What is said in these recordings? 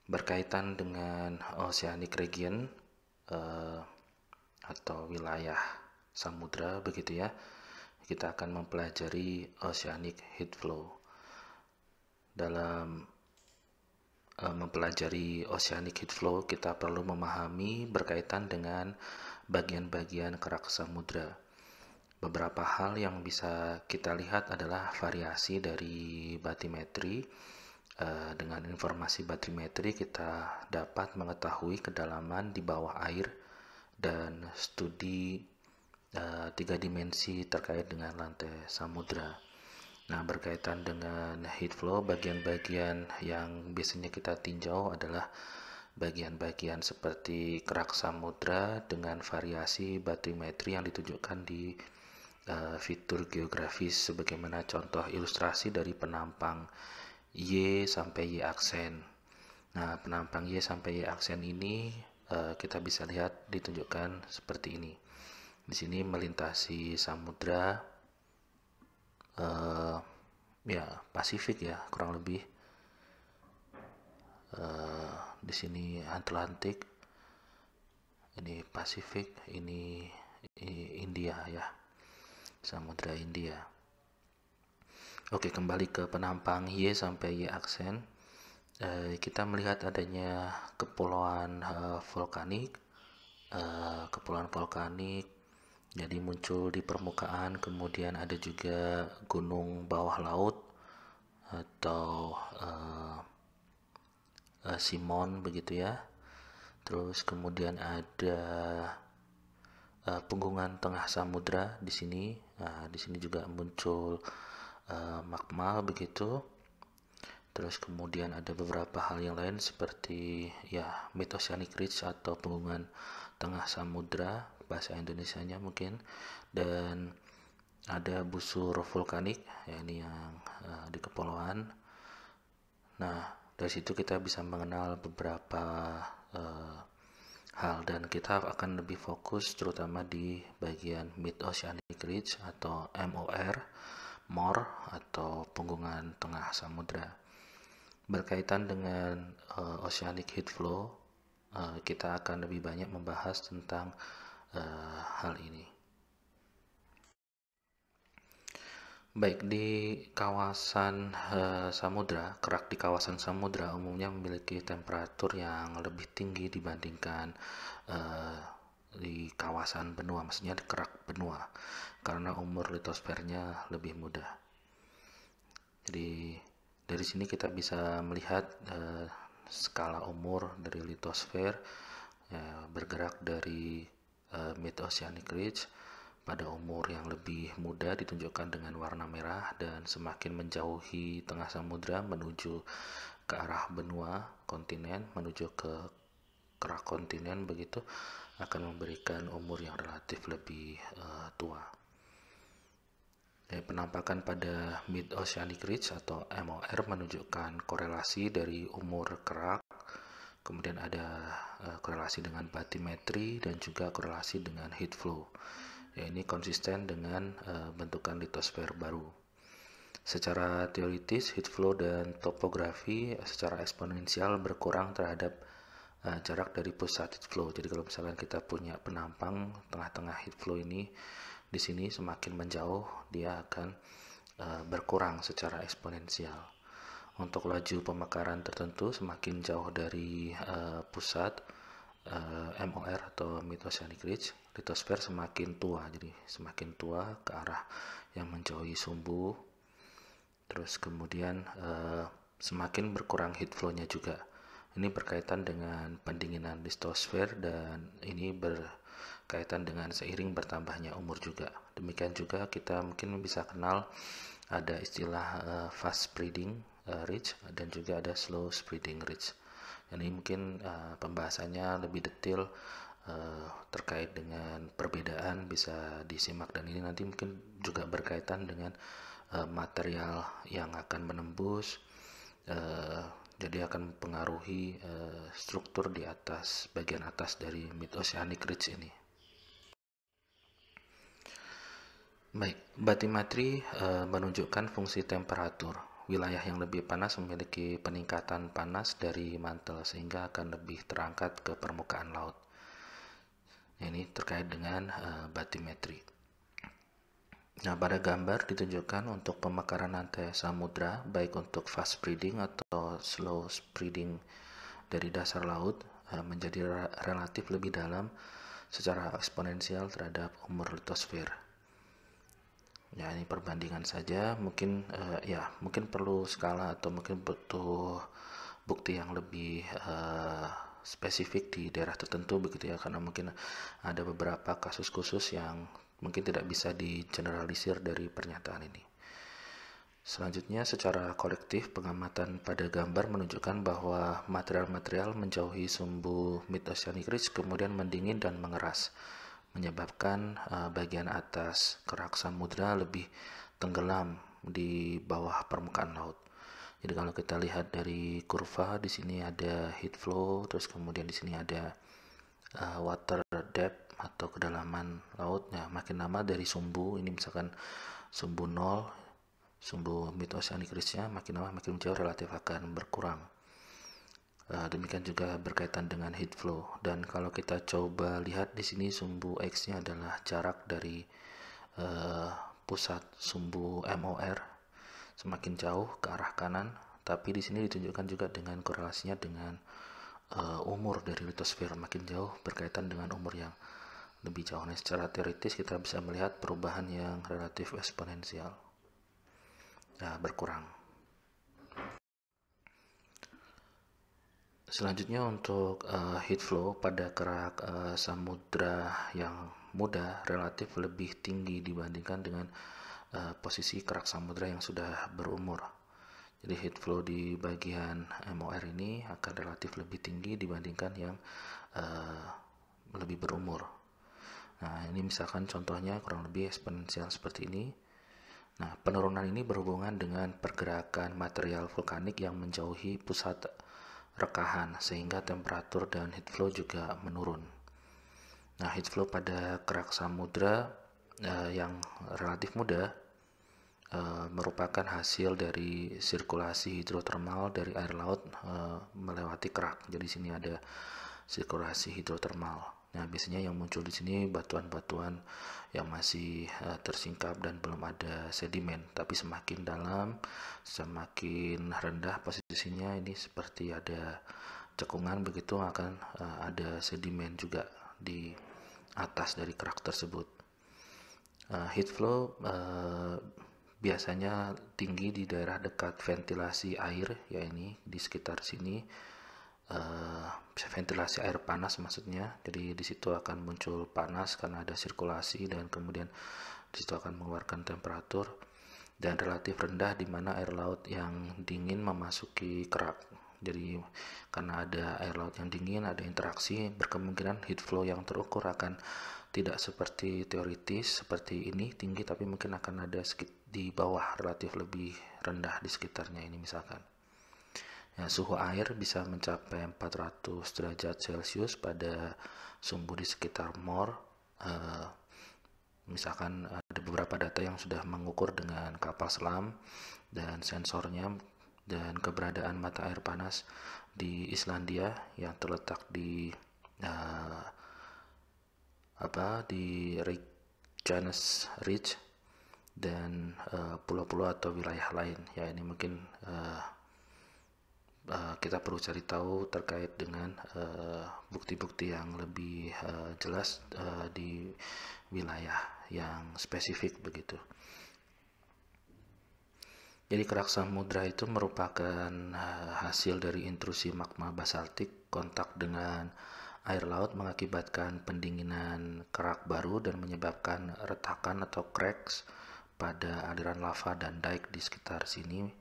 berkaitan dengan oceanic region atau wilayah samudra begitu ya. Kita akan mempelajari oceanic heat flow. Dalam mempelajari oceanic heat flow, kita perlu memahami berkaitan dengan bagian-bagian kerak samudra. Beberapa hal yang bisa kita lihat adalah variasi dari batimetri. Dengan informasi batimetri kita dapat mengetahui kedalaman di bawah air dan studi 3 dimensi terkait dengan lantai samudra. Nah, berkaitan dengan heat flow, bagian-bagian yang biasanya kita tinjau adalah bagian-bagian seperti kerak samudra dengan variasi batimetri yang ditunjukkan di fitur geografis sebagaimana contoh ilustrasi dari penampang Y sampai Y aksen. Nah, penampang Y sampai Y aksen ini kita bisa lihat ditunjukkan seperti ini. Di sini melintasi samudra ya Pasifik ya kurang lebih. Di sini Atlantik, ini Pasifik, ini India ya, Samudra India. Oke, kembali ke penampang Y sampai Y aksen. Kita melihat adanya kepulauan vulkanik. Kepulauan vulkanik jadi muncul di permukaan, kemudian ada juga gunung bawah laut atau Simon begitu ya. Terus kemudian ada punggungan tengah samudra di sini. Nah, di sini juga muncul magma begitu. Terus kemudian ada beberapa hal yang lain seperti ya Mid-Oceanic Ridge atau punggungan tengah samudra, bahasa Indonesianya mungkin, dan ada busur vulkanik ya, ini yang di kepulauan. Nah, dari situ kita bisa mengenal beberapa hal dan kita akan lebih fokus terutama di bagian Mid-Oceanic Ridge atau MOR atau punggungan tengah samudra. Berkaitan dengan oceanic heat flow, kita akan lebih banyak membahas tentang hal ini. Baik, di kawasan samudra, kerak di kawasan samudra umumnya memiliki temperatur yang lebih tinggi dibandingkan di kawasan benua, maksudnya di kerak benua, karena umur litosfernya lebih muda. Jadi dari sini kita bisa melihat skala umur dari litosfer bergerak dari Mid-Oceanic Ridge pada umur yang lebih muda ditunjukkan dengan warna merah, dan semakin menjauhi tengah samudra menuju ke arah benua kontinen, menuju ke kerak kontinen begitu, akan memberikan umur yang relatif lebih tua. Penampakan pada Mid-Oceanic Ridge atau MOR menunjukkan korelasi dari umur kerak, kemudian ada korelasi dengan batimetri dan juga korelasi dengan heat flow. Ya, ini konsisten dengan bentukan litosfer baru. Secara teoritis, heat flow dan topografi secara eksponensial berkurang terhadap jarak dari pusat heat flow. Jadi kalau misalkan kita punya penampang tengah-tengah heat flow ini, di sini semakin menjauh dia akan berkurang secara eksponensial. Untuk laju pemekaran tertentu semakin jauh dari pusat MOR atau Mid-Oceanic Ridge, litosfer semakin tua, jadi semakin tua ke arah yang menjauhi sumbu. Terus kemudian semakin berkurang heat flow-nya juga. Ini berkaitan dengan pendinginan litosfer dan ini berkaitan dengan seiring bertambahnya umur juga. Demikian juga kita mungkin bisa kenal ada istilah fast spreading ridge dan juga ada slow spreading ridge. Ini mungkin pembahasannya lebih detail terkait dengan perbedaan bisa disimak, dan ini nanti mungkin juga berkaitan dengan material yang akan menembus, jadi akan mempengaruhi struktur di atas, bagian atas dari Mid-Oceanic Ridge ini. Baik, batimetri menunjukkan fungsi temperatur. wilayah yang lebih panas memiliki peningkatan panas dari mantel sehingga akan lebih terangkat ke permukaan laut. Ini terkait dengan batimetri. Nah, pada gambar ditunjukkan untuk pemekaran lantai samudra baik untuk fast spreading atau slow spreading dari dasar laut menjadi relatif lebih dalam secara eksponensial terhadap umur litosfer. Ya, ini perbandingan saja, mungkin mungkin perlu skala atau mungkin butuh bukti yang lebih spesifik di daerah tertentu begitu ya, karena mungkin ada beberapa kasus khusus yang mungkin tidak bisa digeneralisir dari pernyataan ini. Selanjutnya, secara kolektif pengamatan pada gambar menunjukkan bahwa material-material menjauhi sumbu mid-oceanic ridge kemudian mendingin dan mengeras, menyebabkan bagian atas kerak samudra lebih tenggelam di bawah permukaan laut. Jadi kalau kita lihat dari kurva, di sini ada heat flow, terus kemudian di sini ada water depth atau kedalaman laut. Nah, makin lama dari sumbu ini, misalkan sumbu 0, sumbu mid oceanic ridge-nya makin lama makin jauh relatif akan berkurang. Demikian juga berkaitan dengan heat flow. Dan kalau kita coba lihat di sini, sumbu X-nya adalah jarak dari pusat sumbu MOR semakin jauh ke arah kanan, tapi di sini ditunjukkan juga dengan korelasinya dengan umur dari litosfer makin jauh berkaitan dengan umur yang lebih jauh. Nah, secara teoritis kita bisa melihat perubahan yang relatif eksponensial, berkurang. Selanjutnya untuk heat flow pada kerak samudra yang muda relatif lebih tinggi dibandingkan dengan posisi kerak samudra yang sudah berumur. Jadi heat flow di bagian MOR ini akan relatif lebih tinggi dibandingkan yang lebih berumur. Nah, ini misalkan contohnya kurang lebih eksponensial seperti ini. Nah, penurunan ini berhubungan dengan pergerakan material vulkanik yang menjauhi pusat rekahan sehingga temperatur dan heat flow juga menurun. Nah, heat flow pada kerak samudra yang relatif muda merupakan hasil dari sirkulasi hidrotermal dari air laut melewati kerak. Jadi sini ada sirkulasi hidrotermal. Nah, biasanya yang muncul di sini batuan-batuan yang masih tersingkap dan belum ada sedimen. Tapi semakin dalam, semakin rendah posisinya, ini seperti ada cekungan, begitu akan ada sedimen juga di atas dari kerak tersebut. Heat flow biasanya tinggi di daerah dekat ventilasi air, ya ini di sekitar sini, ventilasi air panas maksudnya. Jadi di situ akan muncul panas karena ada sirkulasi dan kemudian di situ akan mengeluarkan temperatur, dan relatif rendah di mana air laut yang dingin memasuki kerak. Jadi karena ada air laut yang dingin, ada interaksi, berkemungkinan heat flow yang terukur akan tidak seperti teoritis seperti ini tinggi, tapi mungkin akan ada di bawah, relatif lebih rendah di sekitarnya ini misalkan. Ya, suhu air bisa mencapai 400 derajat Celcius pada sumbu di sekitar MOR. Misalkan ada beberapa data yang sudah mengukur dengan kapal selam dan sensornya, dan keberadaan mata air panas di Islandia yang terletak di Reykjanes Ridge dan pulau-pulau atau wilayah lain. Ya, ini mungkin kita perlu cari tahu terkait dengan bukti-bukti yang lebih jelas di wilayah yang spesifik begitu. Jadi kerak samudra itu merupakan hasil dari intrusi magma basaltik kontak dengan air laut mengakibatkan pendinginan kerak baru dan menyebabkan retakan atau cracks pada aliran lava dan dike di sekitar sini.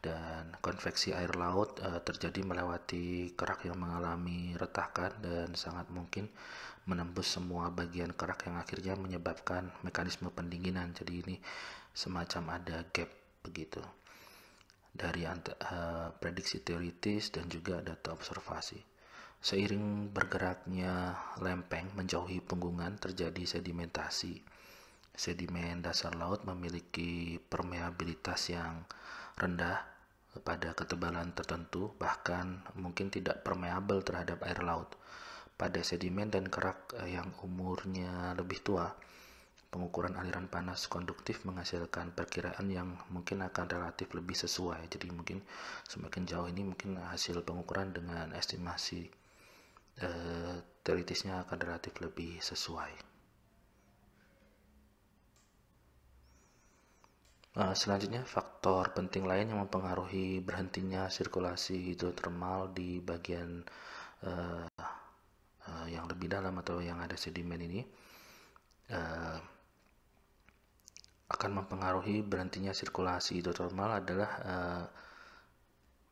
Dan konveksi air laut terjadi melewati kerak yang mengalami retakan dan sangat mungkin menembus semua bagian kerak yang akhirnya menyebabkan mekanisme pendinginan. Jadi ini semacam ada gap begitu dari prediksi teoritis dan juga data observasi. Seiring bergeraknya lempeng menjauhi punggungan, terjadi sedimentasi sedimen dasar laut memiliki permeabilitas yang rendah pada ketebalan tertentu, bahkan mungkin tidak permeabel terhadap air laut. Pada sedimen dan kerak yang umurnya lebih tua, pengukuran aliran panas konduktif menghasilkan perkiraan yang mungkin akan relatif lebih sesuai. Jadi mungkin semakin jauh ini mungkin hasil pengukuran dengan estimasi teoritisnya akan relatif lebih sesuai. Selanjutnya, faktor penting lain yang mempengaruhi berhentinya sirkulasi hidrotermal di bagian yang lebih dalam atau yang ada sedimen ini akan mempengaruhi berhentinya sirkulasi hidrotermal adalah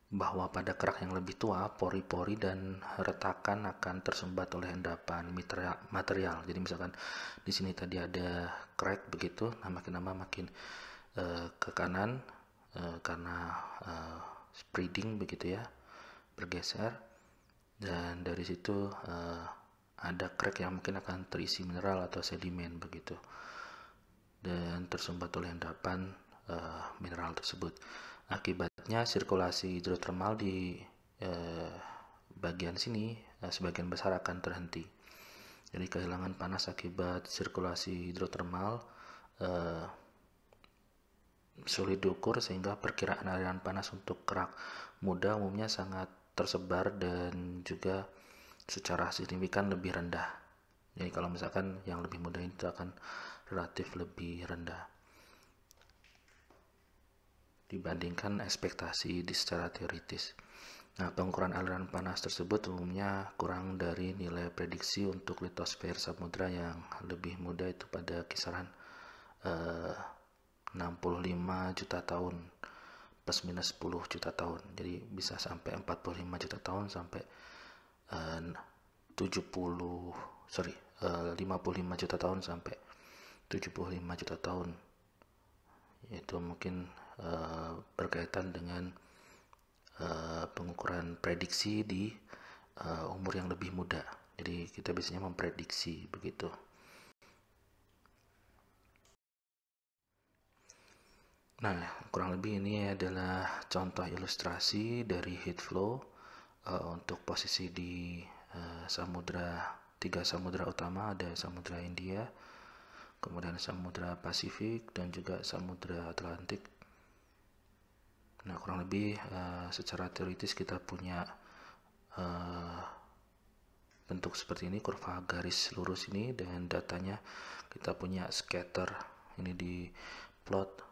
bahwa pada kerak yang lebih tua, pori-pori dan retakan akan tersumbat oleh endapan material. Jadi misalkan di sini tadi ada crack begitu, nah makin lama makin ke kanan karena spreading begitu ya, bergeser, dan dari situ ada crack yang mungkin akan terisi mineral atau sedimen begitu, dan tersumbat oleh endapan mineral tersebut. Akibatnya sirkulasi hidrotermal di bagian sini sebagian besar akan terhenti. Jadi kehilangan panas akibat sirkulasi hidrotermal sulit diukur, sehingga perkiraan aliran panas untuk kerak muda umumnya sangat tersebar dan juga secara signifikan lebih rendah. Jadi kalau misalkan yang lebih muda itu akan relatif lebih rendah dibandingkan ekspektasi secara teoritis. Nah, pengukuran aliran panas tersebut umumnya kurang dari nilai prediksi untuk litosfer samudra yang lebih muda, itu pada kisaran 65 juta tahun plus minus 10 juta tahun. Jadi bisa sampai 45 juta tahun sampai 55 juta tahun sampai 75 juta tahun. Itu mungkin berkaitan dengan pengukuran prediksi di umur yang lebih muda. Jadi kita biasanya memprediksi begitu. Nah, kurang lebih ini adalah contoh ilustrasi dari heat flow untuk posisi di tiga samudra utama. Ada Samudra India, kemudian Samudra Pasifik, dan juga Samudra Atlantik. Nah, kurang lebih secara teoritis kita punya bentuk seperti ini, kurva garis lurus ini, dan datanya kita punya scatter ini di plot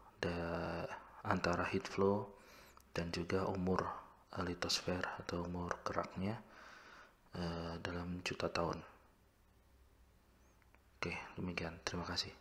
antara heat flow dan juga umur litosfer atau umur keraknya dalam juta tahun. Oke, demikian. Terima kasih.